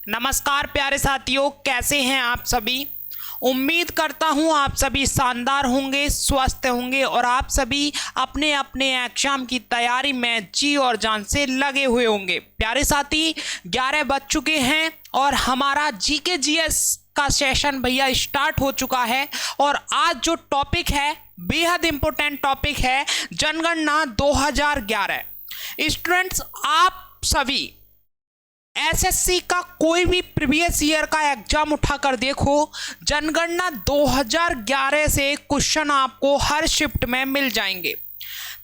नमस्कार प्यारे साथियों, कैसे हैं आप सभी। उम्मीद करता हूं आप सभी शानदार होंगे, स्वस्थ होंगे और आप सभी अपने अपने एग्जाम की तैयारी में जी और जान से लगे हुए होंगे। प्यारे साथी, 11 बज चुके हैं और हमारा जीके जीएस का सेशन भैया स्टार्ट हो चुका है। और आज जो टॉपिक है बेहद इंपॉर्टेंट टॉपिक है, जनगणना 2011। स्टूडेंट्स, आप सभी एसएससी का कोई भी प्रीवियस ईयर का एग्जाम उठाकर देखो, जनगणना 2011 से क्वेश्चन आपको हर शिफ्ट में मिल जाएंगे।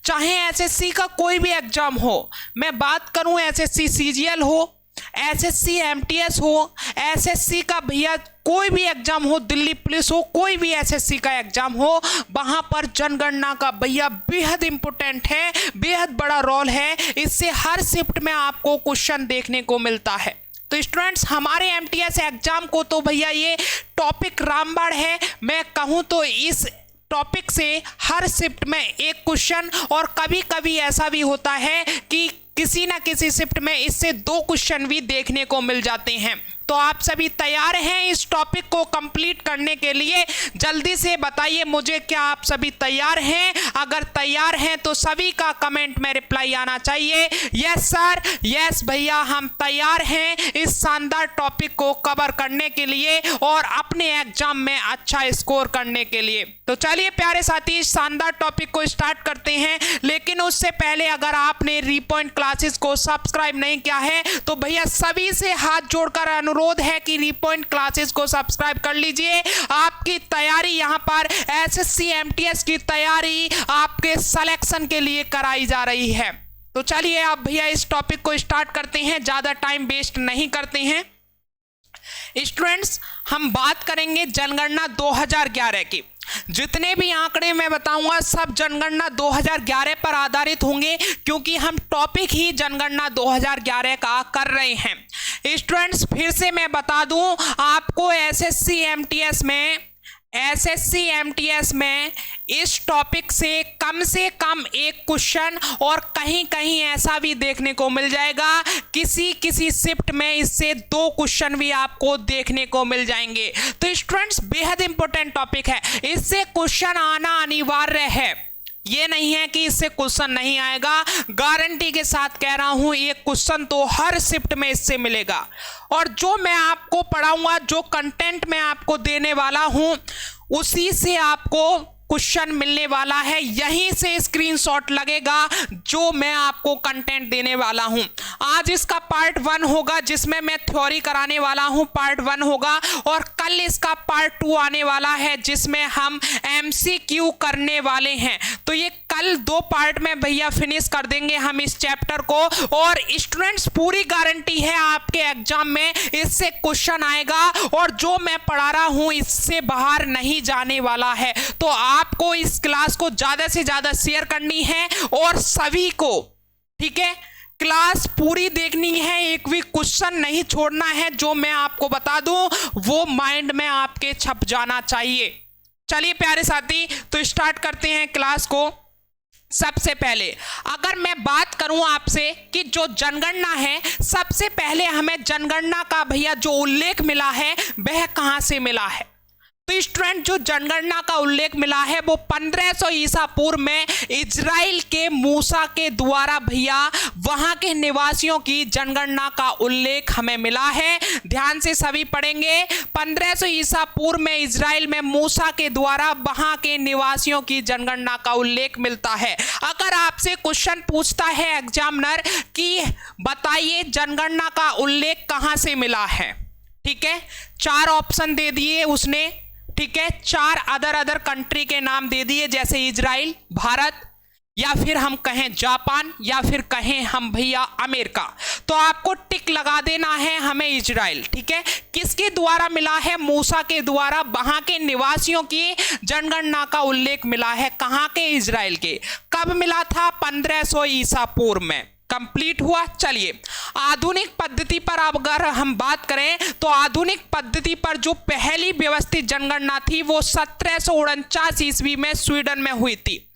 चाहे एसएससी का कोई भी एग्जाम हो, मैं बात करूं एसएससी सीजीएल हो, एसएससी एमटीएस हो, एसएससी का भैया कोई भी एग्जाम हो, दिल्ली पुलिस हो, कोई भी एसएससी का एग्जाम हो, वहां पर जनगणना का भैया बेहद इंपॉर्टेंट है, बेहद बड़ा रोल है। इससे हर शिफ्ट में आपको क्वेश्चन देखने को मिलता है। तो स्टूडेंट्स, हमारे एमटीएस एग्जाम को तो भैया ये टॉपिक रामबाण है। मैं कहूँ तो इस टॉपिक से हर शिफ्ट में एक क्वेश्चन, और कभी कभी ऐसा भी होता है कि किसी ना किसी शिफ्ट में इससे 2 क्वेश्चन भी देखने को मिल जाते हैं। तो आप सभी तैयार हैं इस टॉपिक को कंप्लीट करने के लिए? जल्दी से बताइए मुझे, क्या आप सभी तैयार हैं? अगर तैयार हैं तो सभी का कमेंट में रिप्लाई आना चाहिए, यस सर, यस भैया, हम तैयार हैं इस शानदार टॉपिक को कवर करने के लिए और अपने एग्जाम में अच्छा स्कोर करने के लिए। तो चलिए प्यारे साथी, इस शानदार टॉपिक को स्टार्ट करते हैं। लेकिन उससे पहले अगर आपने रीपॉइंट क्लासेस को सब्सक्राइब नहीं किया है तो भैया सभी से हाथ जोड़कर अनुरोध है कि रीपॉइंट क्लासेस को सब्सक्राइब कर लीजिए। आपकी तैयारी यहाँ पर एसएससी एमटीएस की तैयारी आपके सिलेक्शन के लिए कराई जा रही है। तो चलिए आप भैया इस टॉपिक को स्टार्ट करते हैं, ज्यादा टाइम वेस्ट नहीं करते हैं। स्टूडेंट्स, हम बात करेंगे जनगणना 2011 की। जितने भी आंकड़े मैं बताऊंगा सब जनगणना 2011 पर आधारित होंगे, क्योंकि हम टॉपिक ही जनगणना 2011 का कर रहे हैं। स्टूडेंट्स, फिर से मैं बता दूं आपको, एसएससी एमटीएस में इस टॉपिक से कम एक क्वेश्चन, और कहीं कहीं ऐसा भी देखने को मिल जाएगा किसी शिफ्ट में इससे 2 क्वेश्चन भी आपको देखने को मिल जाएंगे। तो स्टूडेंट्स, बेहद इंपॉर्टेंट टॉपिक है, इससे क्वेश्चन आना अनिवार्य है। ये नहीं है कि इससे क्वेश्चन नहीं आएगा, गारंटी के साथ कह रहा हूं, ये क्वेश्चन तो हर शिफ्ट में इससे मिलेगा। और जो मैं आपको पढ़ाऊंगा, जो कंटेंट मैं आपको देने वाला हूं, उसी से आपको क्वेश्चन मिलने वाला है। यहीं से स्क्रीनशॉट लगेगा जो मैं आपको कंटेंट देने वाला हूं। आज इसका पार्ट 1 होगा जिसमें मैं थ्योरी कराने वाला हूं, पार्ट 1 होगा, और कल इसका पार्ट 2 आने वाला है जिसमें हम एमसीक्यू करने वाले हैं। तो ये कल 2 पार्ट में भैया फिनिश कर देंगे हम इस चैप्टर को। और स्टूडेंट्स, पूरी गारंटी है आपके एग्जाम में इससे क्वेश्चन आएगा, और जो मैं पढ़ा रहा हूं इससे बाहर नहीं जाने वाला है। तो आपको इस क्लास को ज्यादा से ज्यादा शेयर करनी है और सभी को, ठीक है, क्लास पूरी देखनी है, एक भी क्वेश्चन नहीं छोड़ना है। जो मैं आपको बता दूं वो माइंड में आपके छप जाना चाहिए। चलिए प्यारे साथी, तो स्टार्ट करते हैं क्लास को। सबसे पहले अगर मैं बात करूं आपसे कि जो जनगणना है, सबसे पहले हमें जनगणना का भैया जो उल्लेख मिला है वह कहां से मिला है? तो स्टूडेंट, जो जनगणना का उल्लेख मिला है वो 1500 ईसा पूर्व में इजराइल के मूसा के द्वारा भैया वहां के निवासियों की जनगणना का उल्लेख हमें मिला है। ध्यान से सभी पढ़ेंगे, 1500 ईसा पूर्व में इजराइल में मूसा के द्वारा वहां के निवासियों की जनगणना का उल्लेख मिलता है। अगर आपसे क्वेश्चन पूछता है एग्जामिनर कि बताइए जनगणना का उल्लेख कहां से मिला है, ठीक है, 4 ऑप्शन दे दिए उसने, ठीक है, 4 अदर कंट्री के नाम दे दिए, जैसे इजराइल, भारत, या फिर हम कहें जापान, या फिर कहें हम भैया अमेरिका। तो आपको टिक लगा देना है हमें इजराइल, ठीक है। किसके द्वारा मिला है? मूसा के द्वारा वहां के निवासियों की जनगणना का उल्लेख मिला है। कहां के? इजराइल के। कब मिला था? 1500 ईसा पूर्व में। कंप्लीट हुआ। चलिए आधुनिक पद्धति पर अब अगर हम बात करें तो आधुनिक पद्धति पर जो पहली व्यवस्थित जनगणना थी वो 1749 ईस्वी में स्वीडन में हुई थी।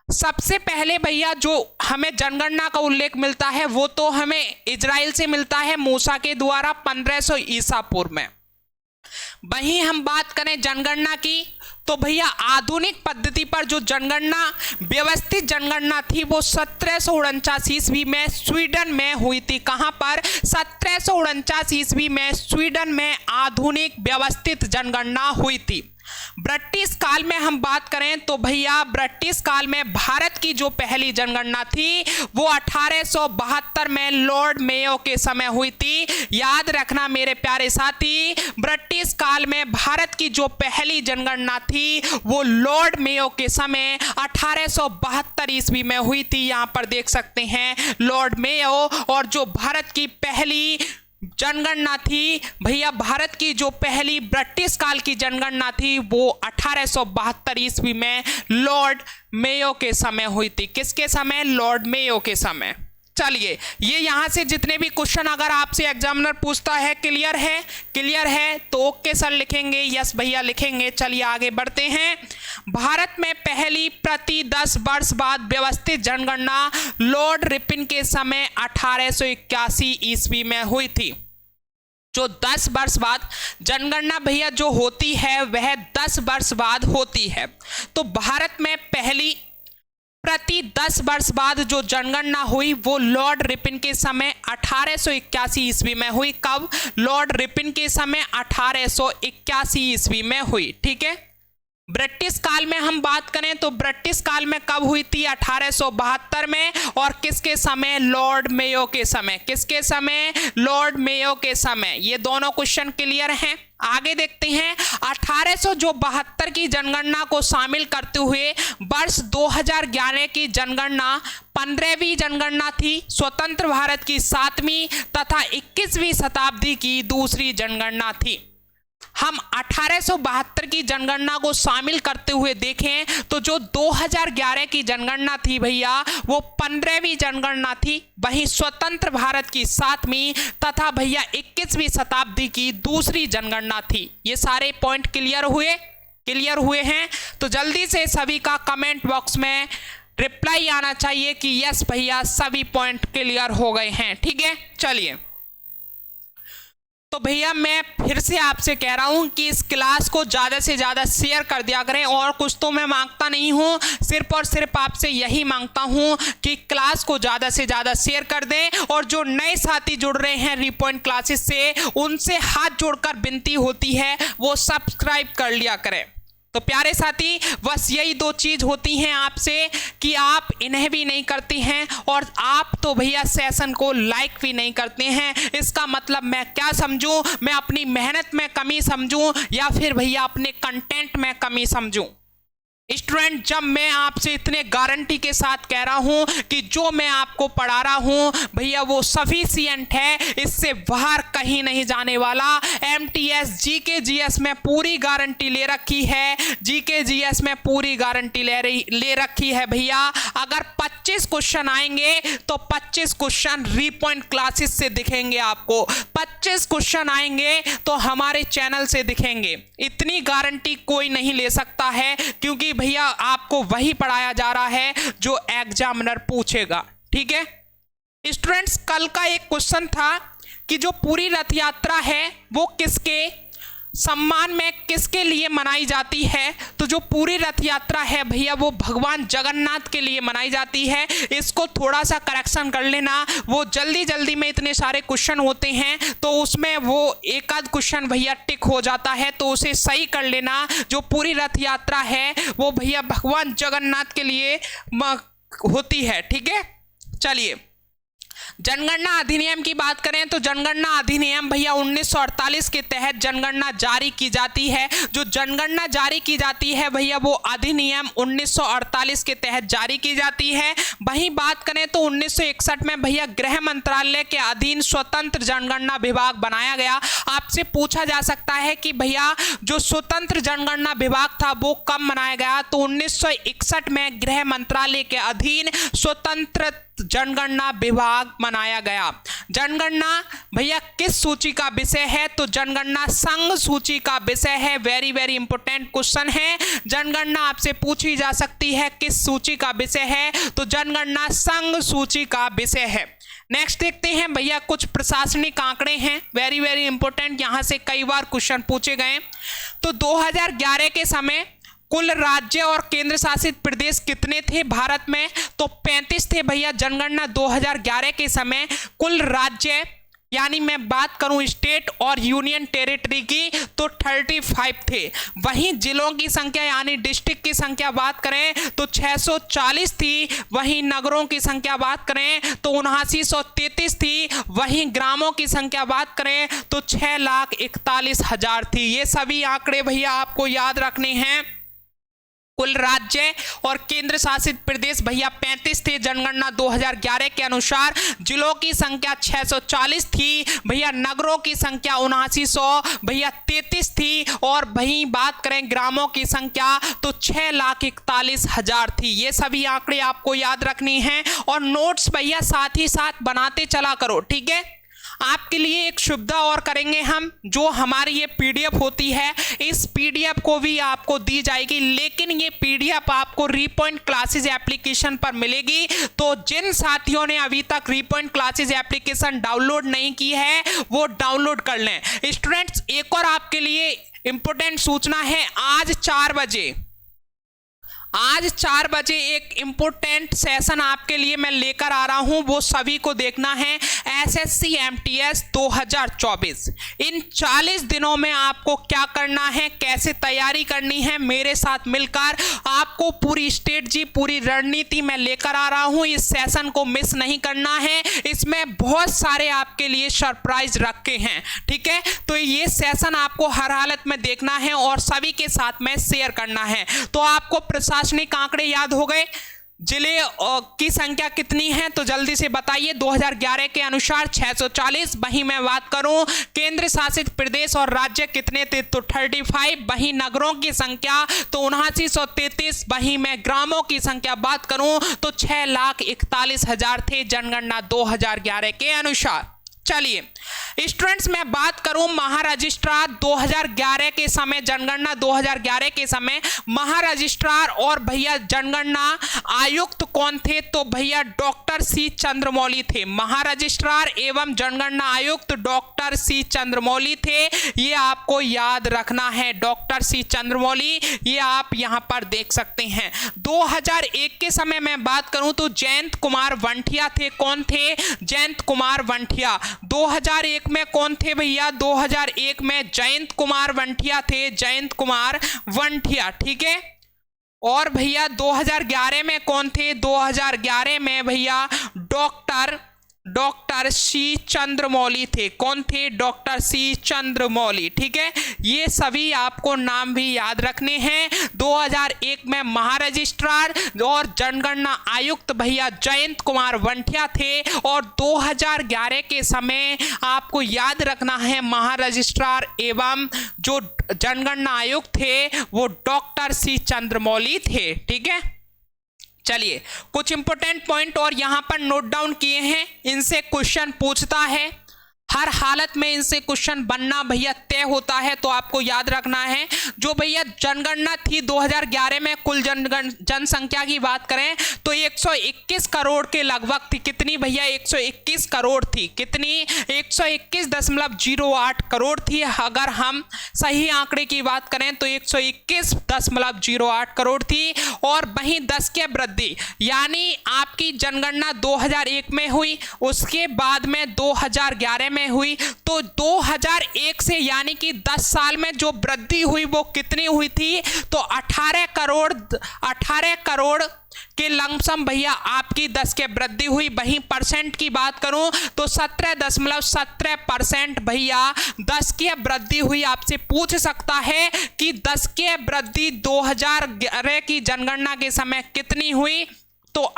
सबसे पहले भैया जो हमें जनगणना का उल्लेख मिलता है वो तो हमें इजराइल से मिलता है मूसा के द्वारा 1500 ईसा पूर्व में। वहीं हम बात करें जनगणना की तो भैया आधुनिक पद्धति पर जो जनगणना व्यवस्थित जनगणना थी वो 1749 ईस्वी में स्वीडन में हुई थी। कहां पर? 1749 ईस्वी में स्वीडन में आधुनिक व्यवस्थित जनगणना हुई थी। ब्रिटिश काल में हम बात करें तो भैया ब्रिटिश काल में भारत की जो पहली जनगणना थी वो 1872 में लॉर्ड मेयो के समय हुई थी। याद रखना मेरे प्यारे साथी, ब्रिटिश काल में भारत की जो पहली जनगणना थी वो लॉर्ड मेयो के समय 1872 ईस्वी में हुई थी। यहां पर देख सकते हैं लॉर्ड मेयो। और जो भारत की पहली जनगणना थी भैया, भारत की जो पहली ब्रिटिश काल की जनगणना थी वो 1872 ईस्वी में लॉर्ड मेयो के समय हुई थी। किसके समय? लॉर्ड मेयो के समय। चलिए, ये यहां से जितने भी क्वेश्चन अगर आपसे एग्जामिनर पूछता है क्लियर है, क्लियर है तो ओके सर लिखेंगे, यस भैया लिखेंगे। चलिए आगे बढ़ते हैं। भारत में पहली प्रति 10 वर्ष बाद व्यवस्थित जनगणना लॉर्ड रिपन के समय 1881 ईस्वी में हुई थी। जो 10 वर्ष बाद जनगणना भैया जो होती है वह 10 वर्ष बाद होती है। तो भारत में पहली प्रति 10 वर्ष बाद जो जनगणना हुई वो लॉर्ड रिपन के समय 1881 ईस्वी में हुई। कब? लॉर्ड रिपन के समय 1881 ईस्वी में हुई। ठीक है। ब्रिटिश काल में हम बात करें तो ब्रिटिश काल में कब हुई थी? 1872 में। और किसके समय? लॉर्ड मेयो के समय। किसके समय? लॉर्ड मेयो के समय। ये दोनों क्वेश्चन क्लियर हैं। आगे देखते हैं। 1872 की जनगणना को शामिल करते हुए वर्ष 2011 की जनगणना 15वीं जनगणना थी। स्वतंत्र भारत की 7वीं तथा 21वीं शताब्दी की दूसरी जनगणना थी। हम 1872 की जनगणना को शामिल करते हुए देखें तो जो 2011 की जनगणना थी भैया वो 15वीं जनगणना थी। वहीं स्वतंत्र भारत की 7वीं तथा भैया 21वीं शताब्दी की दूसरी जनगणना थी। ये सारे पॉइंट क्लियर हुए? क्लियर हुए हैं तो जल्दी से सभी का कमेंट बॉक्स में रिप्लाई आना चाहिए कि यस भैया सभी पॉइंट क्लियर हो गए हैं। ठीक है। चलिए, तो भैया मैं फिर से आपसे कह रहा हूं कि इस क्लास को ज़्यादा से ज़्यादा शेयर कर दिया करें। और कुछ तो मैं मांगता नहीं हूं, सिर्फ और सिर्फ आपसे यही मांगता हूं कि क्लास को ज़्यादा से ज़्यादा शेयर कर दें। और जो नए साथी जुड़ रहे हैं रीपॉइंट क्लासेस से, उनसे हाथ जोड़कर विनती होती है वो सब्सक्राइब कर लिया करें। तो प्यारे साथी, बस यही दो चीज होती हैं आपसे कि आप इन्हें भी नहीं करते हैं और आप तो भैया सेशन को लाइक भी नहीं करते हैं। इसका मतलब मैं क्या समझूं? मैं अपनी मेहनत में कमी समझूं या फिर भैया अपने कंटेंट में कमी समझूं? स्टूडेंट, जब मैं आपसे इतने गारंटी के साथ कह रहा हूं कि जो मैं आपको पढ़ा रहा हूं भैया वो सफिशिएंट है, इससे बाहर कहीं नहीं जाने वाला। एमटीएस जीके जीएस में पूरी गारंटी ले रखी है। जीके जीएस में पूरी गारंटी ले रखी है भैया। अगर 25 क्वेश्चन आएंगे तो 25 क्वेश्चन रीपॉइंट क्लासेस से दिखेंगे आपको। 25 क्वेश्चन आएंगे तो हमारे चैनल से दिखेंगे। इतनी गारंटी कोई नहीं ले सकता है, क्योंकि भैया आपको वही पढ़ाया जा रहा है जो एग्जामिनर पूछेगा। ठीक है स्टूडेंट्स, कल का एक क्वेश्चन था कि जो पूरी रथ यात्रा है वो किसके सम्मान में, किसके लिए मनाई जाती है? तो जो पूरी रथ यात्रा है भैया वो भगवान जगन्नाथ के लिए मनाई जाती है। इसको थोड़ा सा करेक्शन कर लेना, वो जल्दी जल्दी में इतने सारे क्वेश्चन होते हैं तो उसमें वो एक आध क्वेश्चन भैया टिक हो जाता है, तो उसे सही कर लेना। जो पूरी रथ यात्रा है वो भैया भगवान जगन्नाथ के लिए होती है। ठीक है। चलिए, जनगणना अधिनियम की बात करें तो जनगणना अधिनियम भैया 1948 के तहत जनगणना जारी की जाती है। जो जनगणना जारी की जाती है भैया वो अधिनियम 1948 के तहत जारी की जाती है। वहीं बात करें तो 1961 में भैया गृह मंत्रालय के अधीन स्वतंत्र जनगणना विभाग बनाया गया। आपसे पूछा जा सकता है कि भैया जो स्वतंत्र जनगणना विभाग था वो कब बनाया गया? तो 1961 में गृह मंत्रालय के अधीन स्वतंत्र जनगणना विभाग मनाया गया। जनगणना भैया किस सूची का विषय है? तो जनगणना संघ सूची का विषय है। वेरी वेरी इंपॉर्टेंट क्वेश्चन है। जनगणना आपसे पूछी जा सकती है किस सूची का विषय है? तो जनगणना संघ सूची का विषय है। नेक्स्ट देखते हैं भैया, कुछ प्रशासनिक आंकड़े हैं, वेरी वेरी इंपॉर्टेंट, यहां से कई बार क्वेश्चन पूछे गए। तो 2011 के समय कुल राज्य और केंद्र शासित प्रदेश कितने थे भारत में? तो 35 थे भैया। जनगणना 2011 के समय कुल राज्य, यानी मैं बात करूं स्टेट और यूनियन टेरिटरी की, तो 35 थे। वहीं जिलों की संख्या यानी डिस्ट्रिक्ट की संख्या बात करें तो 640 थी। वहीं नगरों की संख्या बात करें तो 7933 थी। वहीं ग्रामों की संख्या बात करें तो 6,41,000 थी। ये सभी आंकड़े भैया आपको याद रखने हैं। कुल राज्य और केंद्र शासित प्रदेश भैया 35 थे जनगणना 2011 के अनुसार। जिलों की संख्या 640 थी भैया। नगरों की संख्या 7900 भैया 33 थी। और वहीं बात करें ग्रामों की संख्या तो 6,41,000 थी। ये सभी आंकड़े आपको याद रखनी हैं और नोट्स भैया साथ ही साथ बनाते चला करो, ठीक है। आपके लिए एक सुविधा और करेंगे हम, जो हमारी ये पीडीएफ होती है, इस पीडीएफ को भी आपको दी जाएगी, लेकिन ये पीडीएफ आपको रीपॉइंट क्लासेज एप्लीकेशन पर मिलेगी। तो जिन साथियों ने अभी तक रीपॉइंट क्लासेज एप्लीकेशन डाउनलोड नहीं की है वो डाउनलोड कर लें। स्टूडेंट्स, एक और आपके लिए इंपॉर्टेंट सूचना है। आज 4 बजे एक इंपॉर्टेंट सेशन आपके लिए मैं लेकर आ रहा हूं, वो सभी को देखना है। एसएससी एमटीएस 2024, इन 40 दिनों में आपको क्या करना है, कैसे तैयारी करनी है, मेरे साथ मिलकर आपको पूरी स्ट्रेटजी, पूरी रणनीति मैं लेकर आ रहा हूं। इस सेशन को मिस नहीं करना है, इसमें बहुत सारे आपके लिए सरप्राइज रखे हैं, ठीक है। तो ये सेशन आपको हर हालत में देखना है और सभी के साथ में शेयर करना है। तो आपको प्रशासनिक आंकड़े याद हो गए, जिले की संख्या कितनी है तो जल्दी से बताइए। 2011 के अनुसार 640। वहीं मैं बात करूं केंद्र शासित प्रदेश और राज्य कितने थे तो 35। वहीं नगरों की संख्या तो 7933। वहीं मैं ग्रामों की संख्या बात करूं तो 6,41,000 थे जनगणना 2011 के अनुसार। चलिए स्टूडेंट्स, मैं बात करूं महारजिस्ट्रार 2011 के समय, जनगणना 2011 के समय महारजिस्ट्रार और भैया जनगणना आयुक्त कौन थे? तो भैया डॉक्टर सी चंद्रमौली थे। महारजिस्ट्रार एवं जनगणना आयुक्त डॉक्टर सी चंद्रमौली थे। ये आपको याद रखना है, डॉक्टर सी चंद्रमौली, ये आप यहां पर देख सकते हैं। 2001 के समय मैं बात करूं तो जयंत कुमार वंठिया थे। कौन थे? जयंत कुमार वंठिया। 2001 में कौन थे भैया? 2001 में जयंत कुमार वंठिया थे, जयंत कुमार वंठिया, ठीक है। और भैया 2011 में कौन थे? 2011 में भैया डॉक्टर सी चंद्रमौली थे। कौन थे? डॉक्टर सी चंद्रमौली, ठीक है। ये सभी आपको नाम भी याद रखने हैं। 2001 में महारजिस्ट्रार और जनगणना आयुक्त भैया जयंत कुमार वंठिया थे। और 2011 के समय आपको याद रखना है महारजिस्ट्रार एवं जो जनगणना आयुक्त थे वो डॉक्टर सी चंद्रमौली थे, ठीक है। चलिए कुछ इंपॉर्टेंट पॉइंट और यहां पर नोट डाउन किए हैं, इनसे क्वेश्चन पूछता है, हर हालत में इनसे क्वेश्चन बनना भैया तय होता है। तो आपको याद रखना है, जो भैया जनगणना थी 2011 में, कुल जनसंख्या की बात करें तो 121 करोड़ के लगभग थी। कितनी भैया? 121 करोड़ थी। कितनी? 121.08 करोड़ थी। अगर हम सही आंकड़े की बात करें तो 121.08 करोड़ थी। और वहीं 10 की वृद्धि, यानी आपकी जनगणना 2001 में हुई, उसके बाद में 2011 में हुई, तो 2001 से यानी कि 10 साल में जो वृद्धि हुई वो कितनी हुई थी? तो 18 करोड़ के लमसम भैया आपकी 10 के वृद्धि हुई। वहीं परसेंट की बात करूं तो 17.17% भैया 10 की वृद्धि हुई। आपसे पूछ सकता है कि 10 की वृद्धि 2011 की जनगणना के समय कितनी हुई? तो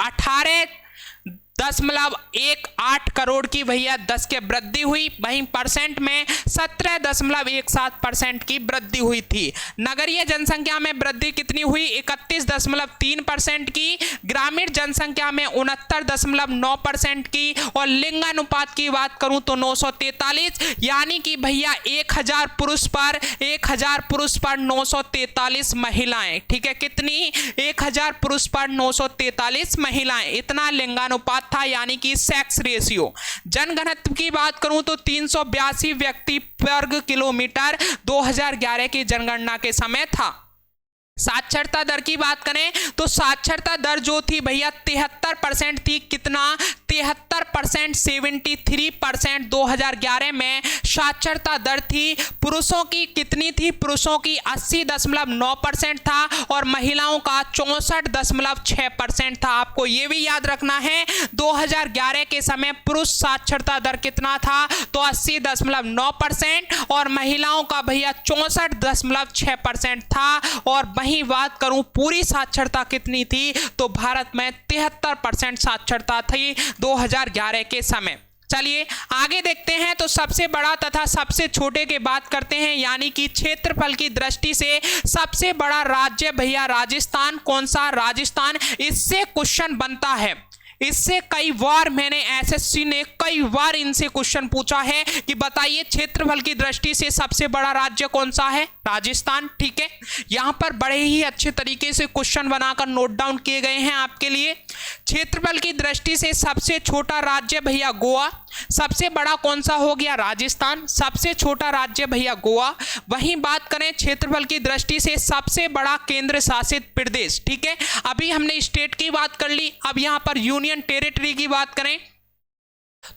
17.18 करोड़ की भैया 10 के वृद्धि हुई। वहीं परसेंट में 17.17% की वृद्धि हुई थी। नगरीय जनसंख्या में वृद्धि कितनी हुई? 31.3% की। ग्रामीण जनसंख्या में 69.9% की। और लिंगानुपात की बात करूं तो 943, यानी कि भैया 1000 पुरुष पर 943 महिलाएं। ठीक है, कितनी? 1000 पुरुष पर 943 महिलाएं, इतना लिंगानुपात था, यानी कि सेक्स रेशियो। जनघनत्व की बात करूं तो 382 व्यक्ति वर्ग किलोमीटर 2011 की जनगणना के समय था। साक्षरता दर की बात करें तो साक्षरता दर जो थी भैया 73% थी। कितना? 73%, 73% 2011 में साक्षरता दर थी। पुरुषों की कितनी थी? पुरुषों की 80.9% था और महिलाओं का 64.6% था। आपको ये भी याद रखना है 2011 के समय पुरुष साक्षरता दर कितना था? तो 80.9% और महिलाओं का भैया 64.6% था। और वहीं बात करूं पूरी साक्षरता कितनी थी तो भारत में 73% साक्षरता थी 2011 के समय। चलिए आगे देखते हैं। तो सबसे बड़ा तथा सबसे छोटे की बात करते हैं, यानी कि क्षेत्रफल की दृष्टि से सबसे बड़ा राज्य भैया राजस्थान। कौन सा? राजस्थान। इससे क्वेश्चन बनता है, इससे कई बार मैंने एसएससी ने कई बार इनसे क्वेश्चन पूछा है कि बताइए क्षेत्रफल की दृष्टि से सबसे बड़ा राज्य कौन सा है? राजस्थान। ठीक है, यहां पर बड़े ही अच्छे तरीके से क्वेश्चन बनाकर नोट डाउन किए गए हैं आपके लिए। क्षेत्रफल की दृष्टि से सबसे छोटा राज्य भैया गोवा। सबसे बड़ा कौन सा हो गया? राजस्थान। सबसे छोटा राज्य भैया गोवा। वहीं बात करें क्षेत्रफल की दृष्टि से सबसे बड़ा केंद्र शासित प्रदेश। ठीक है, अभी हमने स्टेट की बात कर ली, अब यहां पर यूनियन टेरिटरी की बात करें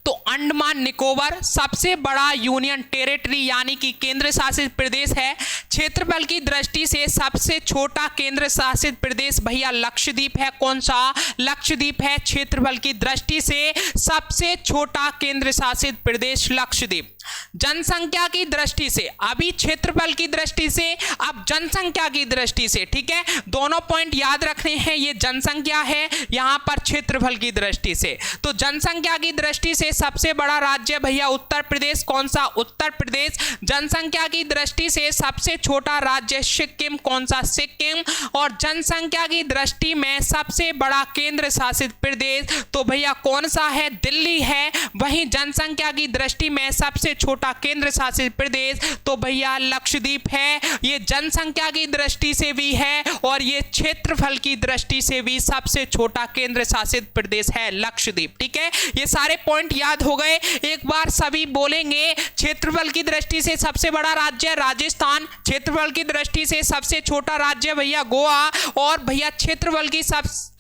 तो अंडमान निकोबार सबसे बड़ा यूनियन टेरिटरी यानी कि केंद्र शासित प्रदेश है। क्षेत्रफल की दृष्टि से सबसे छोटा केंद्र शासित प्रदेश भैया लक्षद्वीप है। कौन सा? लक्षद्वीप है क्षेत्रफल की दृष्टि से सबसे छोटा केंद्र शासित प्रदेश लक्षद्वीप। जनसंख्या की दृष्टि से, अभी क्षेत्रफल की दृष्टि से, अब जनसंख्या की दृष्टि से। ठीक है, दोनों पॉइंट याद रखने हैं, ये जनसंख्या है, यहां पर क्षेत्रफल की दृष्टि से। तो जनसंख्या की दृष्टि से सबसे बड़ा राज्य भैया उत्तर प्रदेश। कौन सा? उत्तर प्रदेश। जनसंख्या की दृष्टि से सबसे छोटा राज्य सिक्किम। कौन सा? सिक्किम। और जनसंख्या की दृष्टि में सबसे बड़ा केंद्र शासित प्रदेश तो भैया कौन सा है? दिल्ली है। वहीं जनसंख्या की दृष्टि में सबसे छोटा केंद्र शासित प्रदेश तो भैया लक्षद्वीप है। ये जनसंख्या की दृष्टि से भी है और ये क्षेत्रफल की दृष्टि से भी सबसे छोटा केंद्र शासित प्रदेश है लक्षद्वीप। ठीक है, ये सारे पॉइंट याद हो गए। एक बार सभी बोलेंगे, क्षेत्रफल की दृष्टि से सबसे बड़ा राज्य राजस्थान, क्षेत्रफल की दृष्टि से सबसे छोटा राज्य भैया गोवा, और भैया क्षेत्रफल की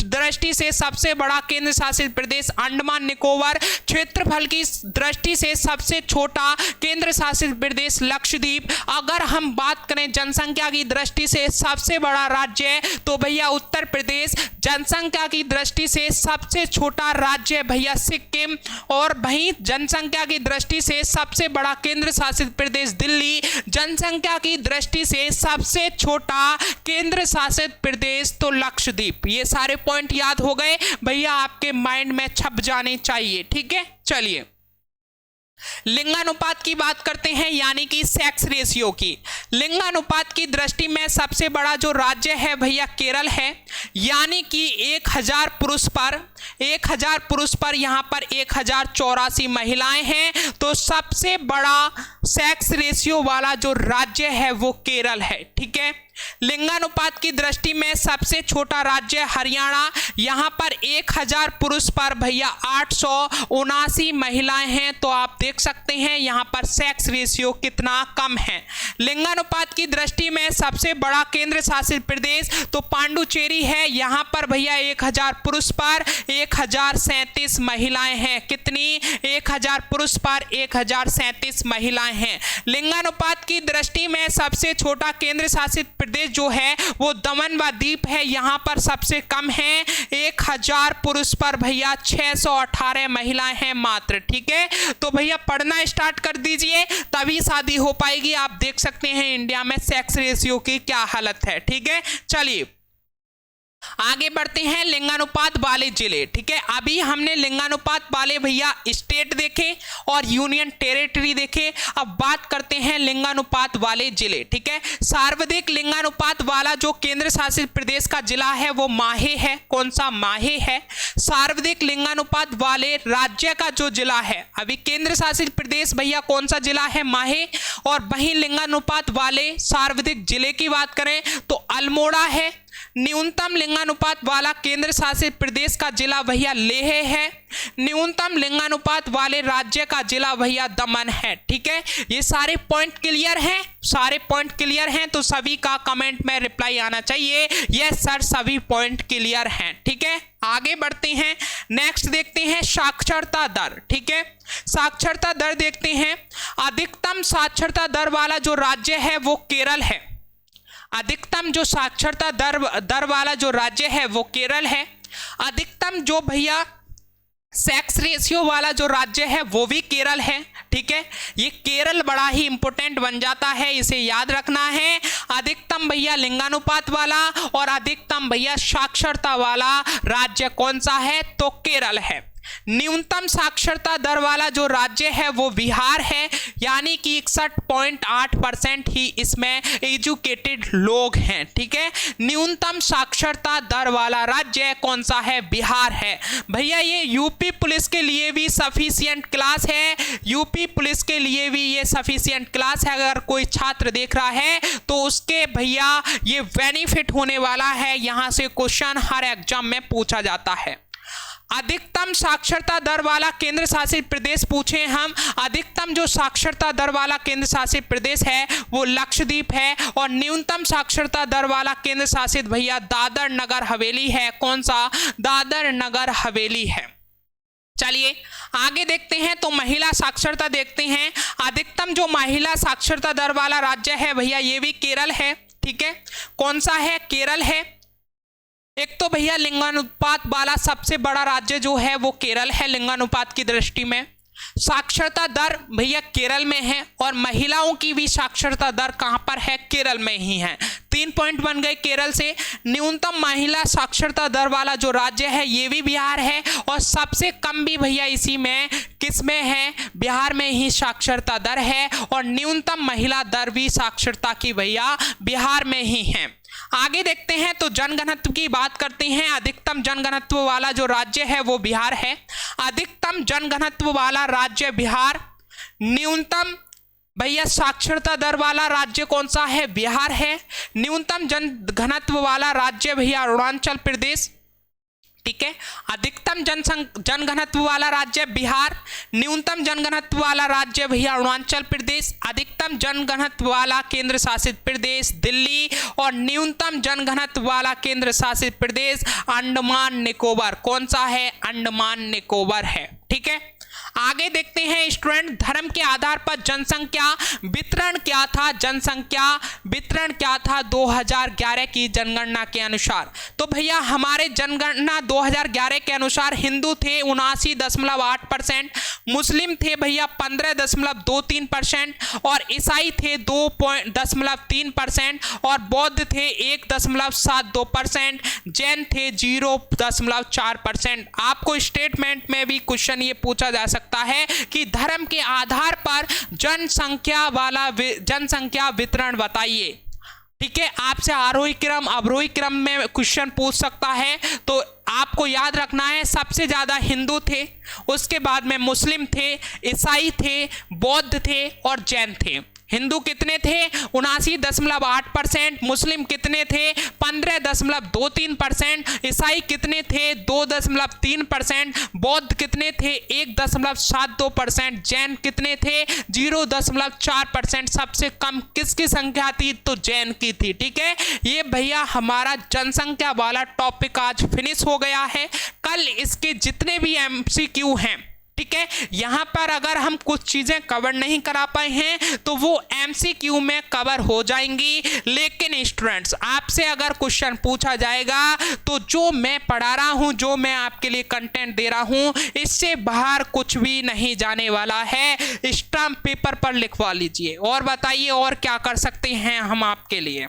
दृष्टि से सबसे बड़ा केंद्र शासित प्रदेश अंडमान निकोबार, क्षेत्रफल की दृष्टि से सबसे छोटा केंद्र शासित प्रदेश लक्षद्वीप। अगर हम बात करें जनसंख्या की दृष्टि से सबसे बड़ा राज्य तो भैया उत्तर प्रदेश, जनसंख्या की दृष्टि से सबसे छोटा राज्य भैया सिक्किम, और वहीं जनसंख्या की दृष्टि से सबसे बड़ा केंद्र शासित प्रदेश दिल्ली, जनसंख्या की दृष्टि से सबसे छोटा केंद्र शासित प्रदेश तो लक्षद्वीप। ये सारे पॉइंट याद हो गए भैया, आपके माइंड में छप जाने चाहिए। ठीक है, चलिए लिंगानुपात की बात करते हैं, यानी कि सेक्स रेशियो की। लिंगानुपात की दृष्टि में सबसे बड़ा जो राज्य है भैया केरल है, यानी कि 1000 पुरुष पर यहां पर 1084 महिलाएं हैं। तो सबसे बड़ा सेक्स रेशियो वाला जो राज्य है वो केरल है। ठीक है, लिंगानुपात की दृष्टि में सबसे छोटा राज्य हरियाणा, यहां पर 1000 पुरुष पर भैया 879 महिलाएं हैं। तो आप देख सकते हैं यहां पर सेक्स रेशियो कितना कम है। लिंगानुपात की दृष्टि में सबसे बड़ा केंद्र शासित प्रदेश तो पांडुचेरी है, यहां पर भैया 1000 पुरुष पर 1037 महिलाएं हैं। कितनी? 1000 पुरुष पर 1037 महिलाएं हैं। लिंगानुपात की दृष्टि में सबसे छोटा केंद्र शासित प्रदेश जो है वो दमन व दीप है, यहां पर सबसे कम है, 1000 पुरुष पर भैया 618 महिलाएं हैं मात्र। ठीक है, तो भैया पढ़ना स्टार्ट कर दीजिए तभी शादी हो पाएगी। आप देख सकते हैं इंडिया में सेक्स रेशियो की क्या हालत है। ठीक है, चलिए आगे बढ़ते हैं लिंगानुपात वाले जिले। ठीक है, अभी हमने लिंगानुपात वाले भैया स्टेट देखे और यूनियन टेरिटरी देखे। अब बात करते हैं लिंगानुपात वाले जिले। ठीक है, सर्वाधिक लिंगानुपात वाला जो केंद्र शासित प्रदेश का जिला है वो माहे है। कौन सा? माहे है। सर्वाधिक लिंगानुपात वाले राज्य का जो जिला है, अभी केंद्र शासित प्रदेश भैया कौन सा जिला है? माहे। और वहीं लिंगानुपात वाले सर्वाधिक जिले की बात करें तो अल्मोड़ा है। न्यूनतम लिंगानुपात वाला केंद्र शासित प्रदेश का जिला भैया लेह है। न्यूनतम लिंगानुपात वाले राज्य का जिला भैया दमन है। ठीक है, ये सारे पॉइंट क्लियर हैं? सारे पॉइंट क्लियर हैं तो सभी का कमेंट में रिप्लाई आना चाहिए, यस सर सभी पॉइंट क्लियर हैं। ठीक है, आगे बढ़ते हैं। नेक्स्ट देखते हैं साक्षरता दर। ठीक है, साक्षरता दर देखते हैं। अधिकतम साक्षरता दर वाला जो राज्य है वो केरल है। अधिकतम जो साक्षरता दर वाला जो राज्य है वो केरल है। अधिकतम जो भैया सेक्स रेशियो वाला जो राज्य है वो भी केरल है। ठीक है, ये केरल बड़ा ही इंपॉर्टेंट बन जाता है, इसे याद रखना है। अधिकतम भैया लिंगानुपात वाला और अधिकतम भैया साक्षरता वाला राज्य कौन सा है? तो केरल है। न्यूनतम साक्षरता दर वाला जो राज्य है वो बिहार है, यानी कि 61.8% ही इसमें एजुकेटेड लोग हैं। ठीक है, न्यूनतम साक्षरता दर वाला राज्य कौन सा है? बिहार है। भैया ये यूपी पुलिस के लिए भी सफिशिएंट क्लास है, यूपी पुलिस के लिए भी ये सफिशिएंट क्लास है। अगर कोई छात्र देख रहा है तो उसके भैया ये बेनिफिट होने वाला है, यहां से क्वेश्चन हर एग्जाम में पूछा जाता है। अधिकतम साक्षरता दर वाला केंद्र शासित प्रदेश पूछे हम, अधिकतम जो साक्षरता दर वाला केंद्र शासित प्रदेश है वो लक्षद्वीप है। और न्यूनतम साक्षरता दर वाला केंद्र शासित भैया दादर नगर हवेली है। कौन सा? दादर नगर हवेली है। चलिए आगे देखते हैं तो महिला साक्षरता देखते हैं। अधिकतम जो महिला साक्षरता दर वाला राज्य है भैया ये भी केरल है। ठीक है, कौन सा है? केरल है। एक तो भैया लिंगानुपात वाला सबसे बड़ा राज्य जो है वो केरल है लिंगानुपात की दृष्टि में। साक्षरता दर भैया केरल में है और महिलाओं की भी साक्षरता दर कहां पर है? केरल में ही है। 3 पॉइंट बन गए केरल से। न्यूनतम महिला साक्षरता दर वाला जो राज्य है ये भी बिहार है और सबसे कम भी भैया इसी में किस में है? बिहार में ही साक्षरता दर है। और न्यूनतम महिला दर भी साक्षरता की भैया बिहार में ही है। आगे देखते हैं तो जनघनत्व की बात करते हैं। अधिकतम जनघनत्व वाला जो राज्य है वो बिहार है। अधिकतम जनघनत्व वाला राज्य बिहार। न्यूनतम भैया साक्षरता दर वाला राज्य कौन सा है? बिहार है। न्यूनतम जनघनत्व वाला राज्य भैया अरुणाचल प्रदेश। ठीक है, अधिकतम जनघनत्व वाला राज्य बिहार। न्यूनतम जनघनत्व वाला राज्य भैया अरुणाचल प्रदेश। अधिकतम जनघनत्व वाला केंद्र शासित प्रदेश दिल्ली। और न्यूनतम जनघनत्व वाला केंद्र शासित प्रदेश अंडमान निकोबार। कौन सा है? अंडमान निकोबार है। ठीक है, आगे देखते हैं स्टूडेंट, धर्म के आधार पर जनसंख्या वितरण क्या था? जनसंख्या वितरण क्या था 2011 की जनगणना के अनुसार? तो भैया हमारे जनगणना 2011 के अनुसार हिंदू थे 79.8%, मुस्लिम थे भैया 15.23% और ईसाई थे 2.3% और बौद्ध थे 1.72%, जैन थे 0.4%। आपको स्टेटमेंट में भी क्वेश्चन ये पूछा जा सकता है कि धर्म के आधार पर जनसंख्या वितरण बताइए। ठीक है, आपसे आरोही क्रम अवरोही क्रम में क्वेश्चन पूछ सकता है। तो आपको याद रखना है सबसे ज्यादा हिंदू थे, उसके बाद में मुस्लिम थे, ईसाई थे, बौद्ध थे और जैन थे। हिंदू कितने थे? 79.8%। मुस्लिम कितने थे? 15.23%। ईसाई कितने थे? 2.3%। बौद्ध कितने थे? 1.72%। जैन कितने थे? 0.4%। सबसे कम किसकी संख्या थी? तो जैन की थी। ठीक है, ये भैया हमारा जनसंख्या वाला टॉपिक आज फिनिश हो गया है। कल इसके जितने भी MCQ हैं, ठीक है, यहां पर अगर हम कुछ चीजें कवर नहीं करा पाए हैं तो वो MCQ में कवर हो जाएंगी। लेकिन स्टूडेंट्स आपसे अगर क्वेश्चन पूछा जाएगा तो जो मैं पढ़ा रहा हूं, जो मैं आपके लिए कंटेंट दे रहा हूं, इससे बाहर कुछ भी नहीं जाने वाला है। स्टैम्प पेपर पर लिखवा लीजिए और बताइए और क्या कर सकते हैं हम आपके लिए।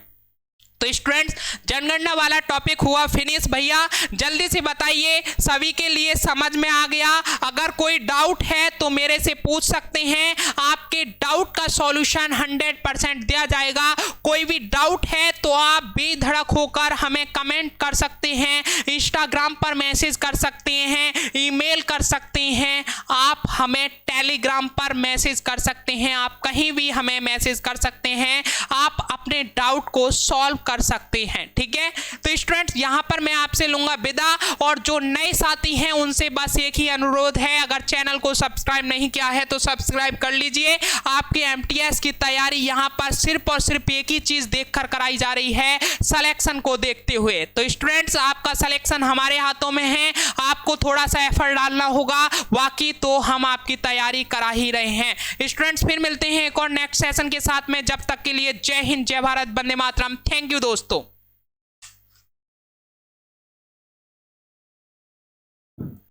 तो स्टूडेंट्स जनगणना वाला टॉपिक हुआ फिनिश। भैया जल्दी से बताइए, सभी के लिए समझ में आ गया? अगर कोई डाउट है तो मेरे से पूछ सकते हैं, आपके डाउट का सॉल्यूशन 100% दिया जाएगा। कोई भी डाउट है तो आप बेधड़क होकर हमें कमेंट कर सकते हैं, इंस्टाग्राम पर मैसेज कर सकते हैं, ईमेल कर सकते हैं, आप हमें टेलीग्राम पर मैसेज कर सकते हैं, आप कहीं भी हमें मैसेज कर सकते हैं, आप अपने डाउट को सॉल्व कर सकते हैं। ठीक है, तो स्टूडेंट्स यहां पर मैं आपसे लूंगा विदा, और जो नए साथी हैं उनसे बस एक ही अनुरोध है, अगर चैनल को सब्सक्राइब नहीं किया है तो सब्सक्राइब कर लीजिए। आपके एमटीएस की तैयारी यहां पर सिर्फ और सिर्फ एक ही चीज देखकर कराई जा रही है, सिलेक्शन को देखते हुए। तो स्टूडेंट्स आपका सिलेक्शन हमारे हाथों में है, आपको थोड़ा सा एफर्ट डालना होगा, बाकी तो हम आपकी तैयारी करा ही रहे हैं। स्टूडेंट्स फिर मिलते हैं एक और नेक्स्ट सेशन के साथ में, जब तक के लिए जय हिंद, जय भारत, वंदे मातरम। थैंक यू दोस्तों।